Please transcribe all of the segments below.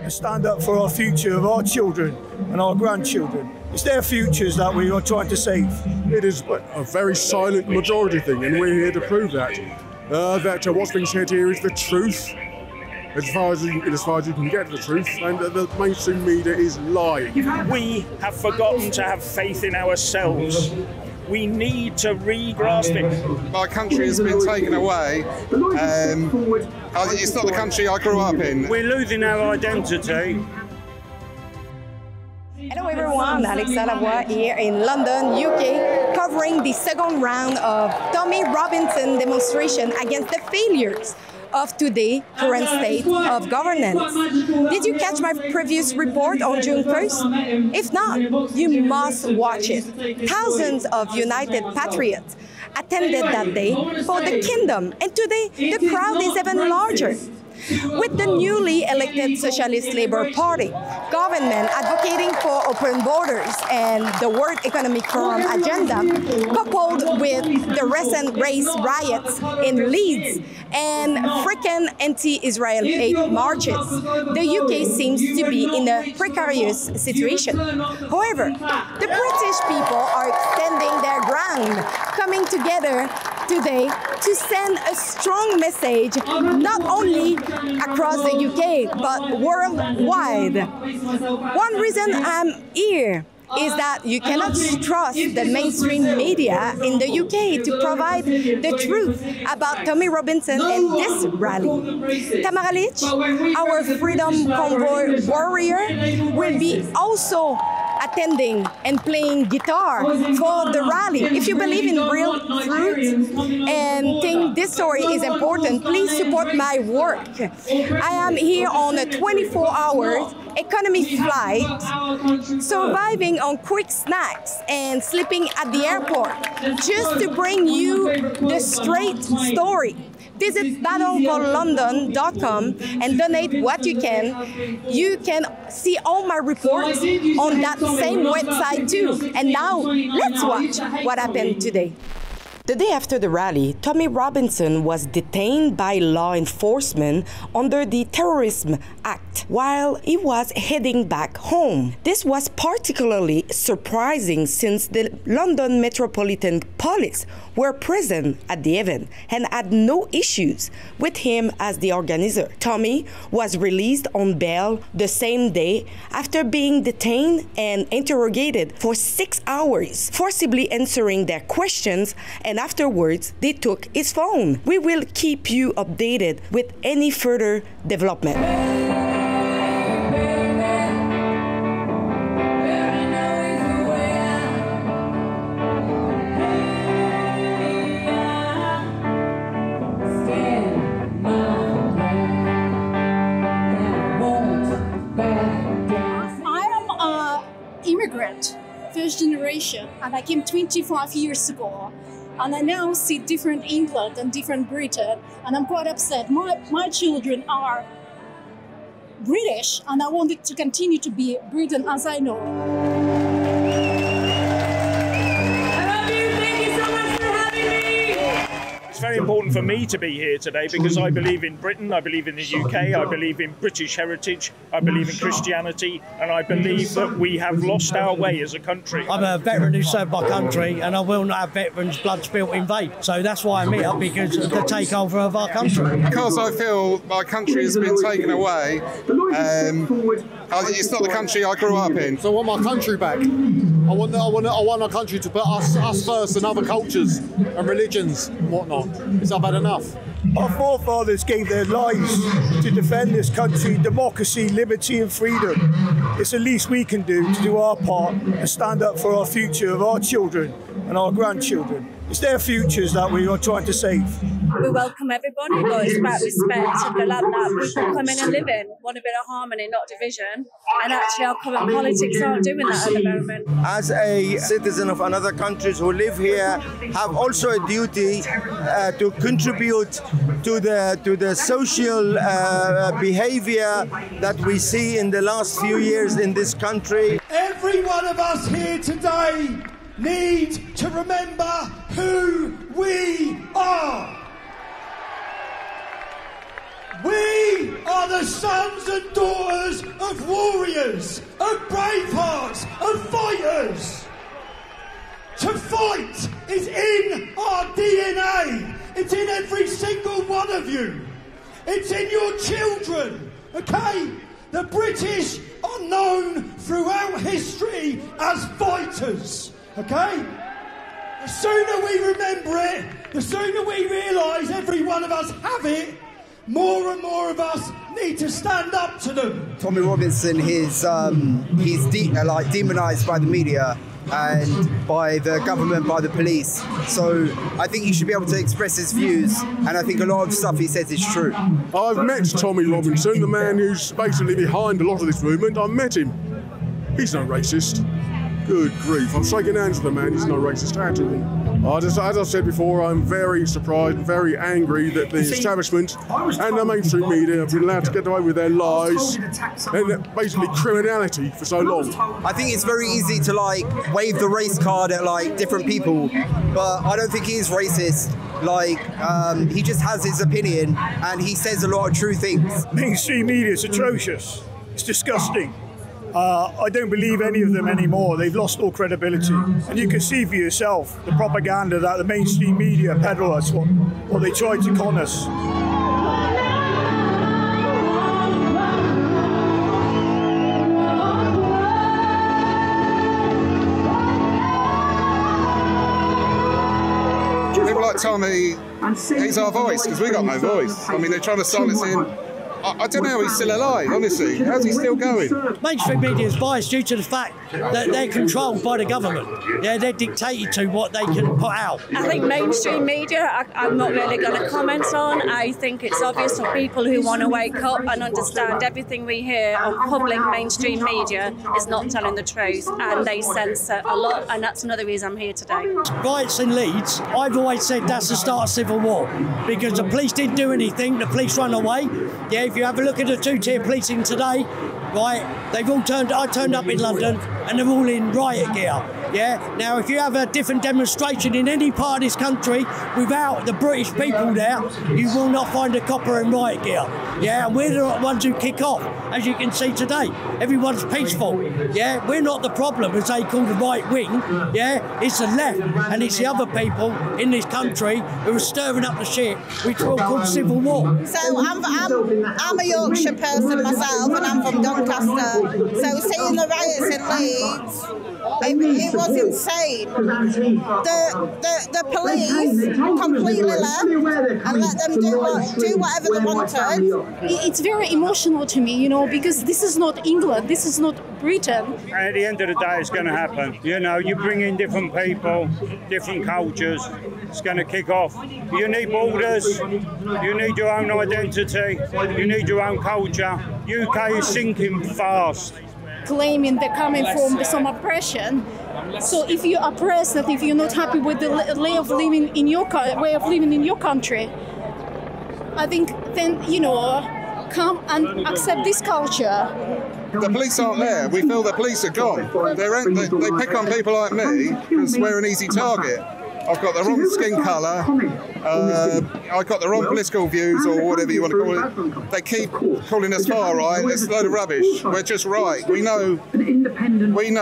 and stand up for our future of our children and our grandchildren. It's their futures that we are trying to save. It is a very silent majority thing, and we're here to prove that. What's being said here is the truth, as far as you can get the truth, and the mainstream media is lying. We have forgotten to have faith in ourselves. We need to re-grasp it. My country has been taken away. It's not the country I grew up in. We're losing our identity. Hello everyone, Alexa Lavoie here in London, UK, covering the second round of Tommy Robinson demonstration against the failures of today's current state of governance. Did you catch my previous report on June 1st? If not, you must watch it. Thousands of United Patriots attended that day for the kingdom, and today the crowd is even larger. With the newly elected Socialist Labour Party government advocating for open borders and the World Economic Forum agenda, coupled with the recent race riots in Leeds and frequent anti-Israel hate marches, the UK seems to be in a precarious situation. However, the British people are extending their ground, coming together today to send a strong message not only across the UK but worldwide. One reason I'm here is that you cannot trust the mainstream media in the UK to provide the truth about Tommy Robinson and this rally. Tamara Leach, our Freedom Convoy warrior, will be also attending and playing guitar for the rally. If you believe in real truth and think this story is important, please support my work. I am here on a 24-hour economy flight, surviving on quick snacks and sleeping at the airport, just to bring you the straight story. Visit battleforlondon.com and donate what you can. You can see all my reports on that same website too. And now, let's watch what happened today. The day after the rally, Tommy Robinson was detained by law enforcement under the Terrorism Act while he was heading back home. This was particularly surprising since the London Metropolitan Police were present at the event and had no issues with him as the organizer. Tommy was released on bail the same day after being detained and interrogated for 6 hours, forcibly answering their questions, and afterwards they took his phone. We will keep you updated with any further development. Immigrant, first generation, and I came 25 years ago, and I now see different England and different Britain, and I'm quite upset. My children are British, and I want it to continue to be Britain as I know. It's very important for me to be here today because I believe in Britain, I believe in the UK, I believe in British heritage, I believe in Christianity, and I believe that we have lost our way as a country. I'm a veteran who served my country, and I will not have veterans' blood spilt in vain. So that's why I'm here, because of the takeover of our country. Because I feel my country has been taken away, it's not the country I grew up in. So I want my country back. I want our country to put us first and other cultures and religions and whatnot. Is that bad enough? Our forefathers gave their lives to defend this country, democracy, liberty and freedom. It's the least we can do to do our part and stand up for our future of our children and our grandchildren. It's their futures that we are trying to save. We welcome everybody, but it's about respect and the land that people come in and live in. Want a bit of harmony, not division. And actually our current politics aren't doing that at the moment. As a citizen of another countries who live here, have also a duty to contribute to the social behavior that we see in the last few years in this country. Every one of us here today need to remember who we are. We are the sons and daughters of warriors, of bravehearts, of fighters. To fight is in our DNA. It's in every single one of you. It's in your children, okay? The British are known throughout history as fighters, okay? The sooner we remember it, the sooner we realise every one of us have it, more and more of us need to stand up to them. Tommy Robinson, he's demonised by the media and by the government, by the police. So I think he should be able to express his views, and I think a lot of stuff he says is true. I've met Tommy Robinson, the man who's basically behind a lot of this movement. I've met him. He's no racist. Good grief, I'm shaking hands with the man, he's no racist at all. As I said before, I'm very surprised and very angry that the establishment and the mainstream media have been allowed to get away with their lies and basically criminality for so long. I think it's very easy to wave the race card at different people, but I don't think he is racist. He just has his opinion and he says a lot of true things. Mainstream media is atrocious. It's disgusting. I don't believe any of them anymore. They've lost all credibility. And you can see for yourself the propaganda that the mainstream media peddle us, what they try to con us. People like Tommy, he's our voice, because we got no voice. I mean, they're trying to silence him. I don't know how he's still alive, honestly. How's he still going? Mainstream media is biased due to the fact that they're controlled by the government. Yeah, they're dictated to what they can put out. I think mainstream media, I'm not really going to comment on. I think it's obvious for people who want to wake up and understand everything we hear on public mainstream media is not telling the truth, and they censor a lot, and that's another reason I'm here today. Riots in Leeds, I've always said that's the start of civil war, because the police didn't do anything, the police ran away. Yeah, if you have a look at the two-tier policing today, right, they've all I turned up in London and they're all in riot gear. Yeah. Now, if you have a different demonstration in any part of this country without the British people there, you will not find a copper in riot gear. Yeah, and we're the ones who kick off, as you can see today. Everyone's peaceful. Yeah, we're not the problem, as they call the right wing. Yeah, it's the left, and it's the other people in this country who are stirring up the shit, which we'll call civil war. So I'm a Yorkshire person myself, and I'm from Doncaster. So seeing the riots in Leeds, it was insane. The police completely left and let them do whatever they wanted. It's very emotional to me, you know, because this is not England, this is not Britain. At the end of the day, it's going to happen. You know, you bring in different people, different cultures, it's going to kick off. You need borders, you need your own identity, you need your own culture. UK is sinking fast. Claiming they're coming from some oppression. So if you're oppressed, that if you're not happy with the way of living in your country, I think then, you know, come and accept this culture. The police aren't there. We feel the police are gone. They pick on people like me because we're an easy target. I've got the wrong skin colour, I've got the wrong political views, or whatever you want to call it. They keep calling us far right. It's a load of rubbish. We're just right. We know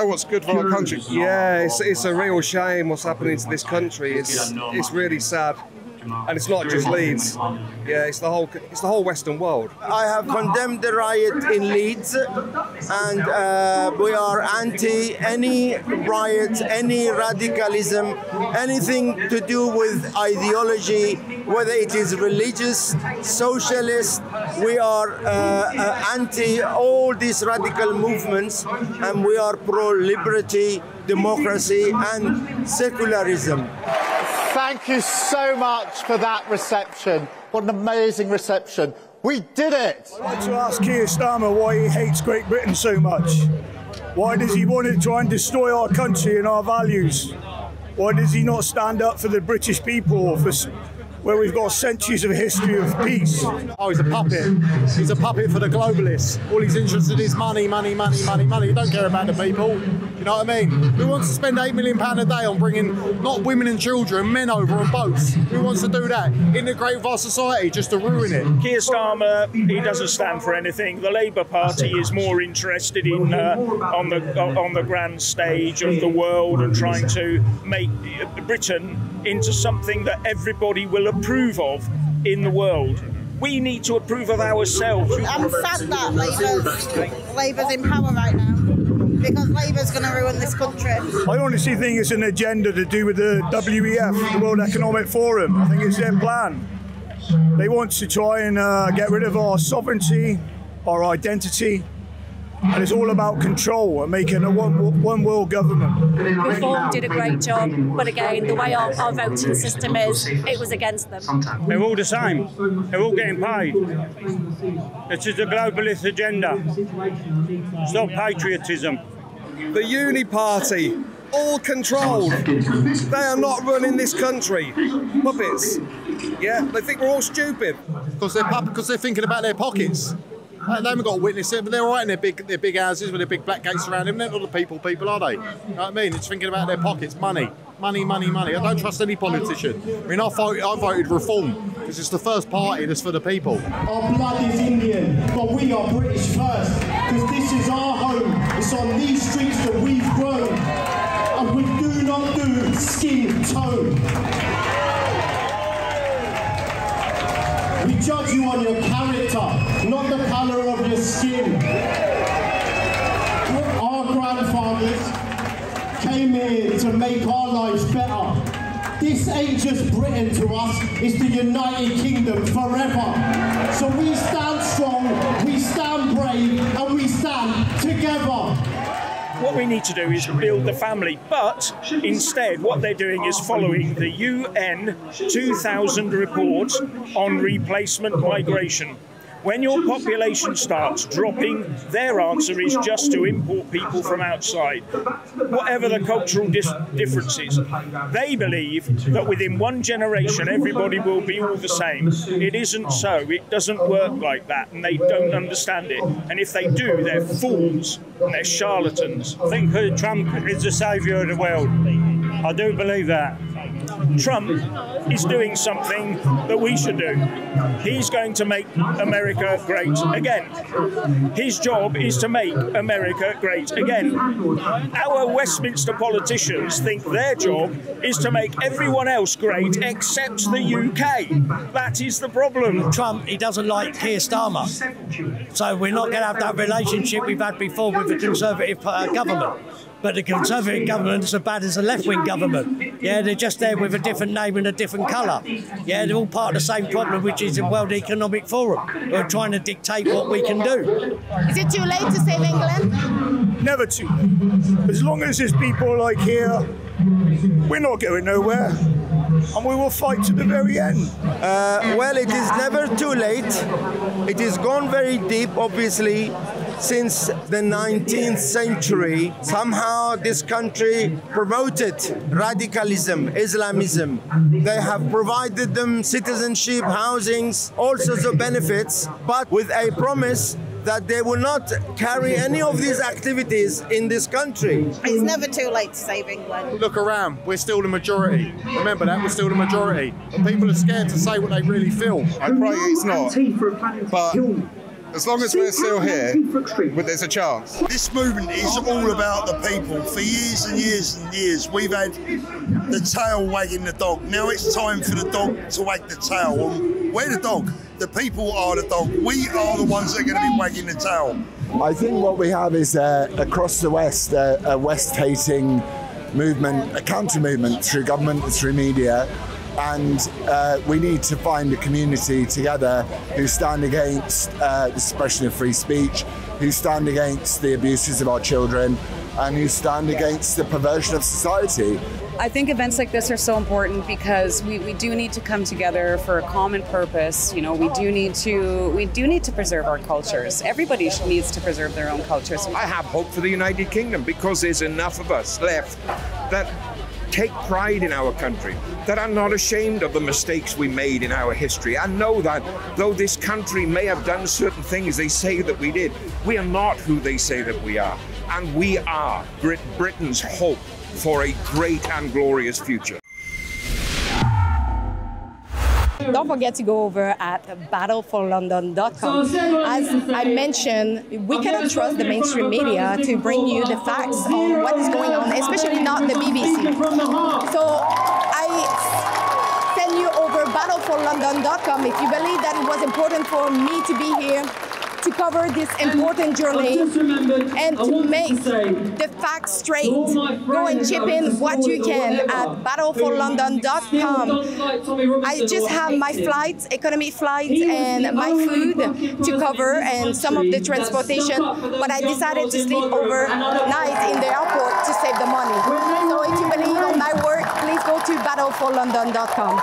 what's good for our country. Yeah, it's a real shame what's happening to this country. It's really sad. And it's not just Leeds. Yeah, it's the whole Western world. I have condemned the riot in Leeds, and we are anti any riot, any radicalism, anything to do with ideology, whether it is religious, socialist. We are anti all these radical movements, and we are pro-liberty, democracy, and secularism. Thank you so much for that reception. What an amazing reception. We did it! I'd like to ask Keir Starmer why he hates Great Britain so much. Why does he want to try and destroy our country and our values? Why does he not stand up for the British people, or for where we've got centuries of history of peace. Oh, he's a puppet. He's a puppet for the globalists. All he's interested in is money, money, money, money, money. He don't care about the people. You know what I mean? Who wants to spend £8 million a day on bringing not women and children, men over on boats? Who wants to do that? Integrate with our society just to ruin it? Keir Starmer, he doesn't stand for anything. The Labour Party is more interested in on the grand stage of the world and trying to make Britain into something that everybody will approve of in the world. We need to approve of ourselves. I'm sad that Labour's in power right now, because Labour's going to ruin this country. I honestly think it's an agenda to do with the WEF, the World Economic Forum. I think it's their plan. They want to try and get rid of our sovereignty, our identity, and it's all about control and making a one world government. Reform did a great job, but again, the way our voting system is, it was against them. They're all the same. They're all getting paid. It's just a globalist agenda. It's not patriotism. The Uni Party, all controlled. They are not running this country. Puppets. Yeah, they think we're all stupid. Because they're thinking about their pockets. They haven't got a witness it, but they're all right in their big houses with their big black gates around them. They're not the people, are they? You know what I mean? It's thinking about their pockets, money. Money, money, money. I don't trust any politician. I mean, I voted Reform because it's the first party that's for the people. Our blood is Indian, but we are British first, because this is our home. It's on these streets that we've grown, and we do not do skin tone. We judge you on your character, not the colour of your skin. Our grandfathers came here to make our lives better. This ain't just Britain to us, it's the United Kingdom forever. So we stand strong, we stand brave, and we stand together. What we need to do is build the family, but instead what they're doing is following the UN 2000 report on replacement migration. When your population starts dropping, their answer is just to import people from outside, whatever the cultural differences. They believe that within one generation everybody will be all the same. It isn't so. It doesn't work like that, and they don't understand it. And if they do, they're fools and they're charlatans. I think Trump is the saviour of the world. I do believe that. Trump is doing something that we should do. He's going to make America great again. His job is to make America great again. Our Westminster politicians think their job is to make everyone else great except the UK. That is the problem. Trump, he doesn't like Keir Starmer. So we're not going to have that relationship we've had before with the Conservative government. But the Conservative government is as bad as the left-wing government. Yeah, they're just there with a different name and a different colour. Yeah, they're all part of the same problem, which is the World Economic Forum. We're trying to dictate what we can do. Is it too late to save England? Never too late. As long as there's people like here, we're not going nowhere. And we will fight to the very end. Well, it is never too late. It has gone very deep, obviously. Since the 19th century, somehow this country promoted radicalism, Islamism. They have provided them citizenship, housings, all sorts of benefits, but with a promise that they will not carry any of these activities in this country. It's never too late to save England. Look around, we're still the majority. Remember that, we're still the majority. But people are scared to say what they really feel. I pray it's not, but as long as we're still here, there's a chance. This movement is all about the people. For years and years and years, we've had the tail wagging the dog. Now it's time for the dog to wag the tail. And we're the dog. The people are the dog. We are the ones that are going to be wagging the tail. I think what we have is across the West, a West-hating movement, a counter-movement through government, through media. And we need to find a community together who stand against the suppression of free speech, who stand against the abuses of our children, and who stand against the perversion of society. I think events like this are so important because we do need to come together for a common purpose. You know, we do need to preserve our cultures. Everybody needs to preserve their own cultures. I have hope for the United Kingdom because there's enough of us left that take pride in our country, that are not ashamed of the mistakes we made in our history, and know that though this country may have done certain things they say that we did, we are not who they say that we are. And we are Britain's hope for a great and glorious future. Don't forget to go over at battleforlondon.com. As I mentioned, we cannot trust the mainstream media to bring you the facts on what is going on, especially not the BBC. So I send you over battleforlondon.com if you believe that it was important for me to be here to cover this important journey and to make the facts straight. Go and chip in what you can at battleforlondon.com. I just have my flights, economy flights, and my food to cover and some of the transportation, but I decided to sleep overnight in the airport to save the money. So if you believe in my work, please go to battleforlondon.com.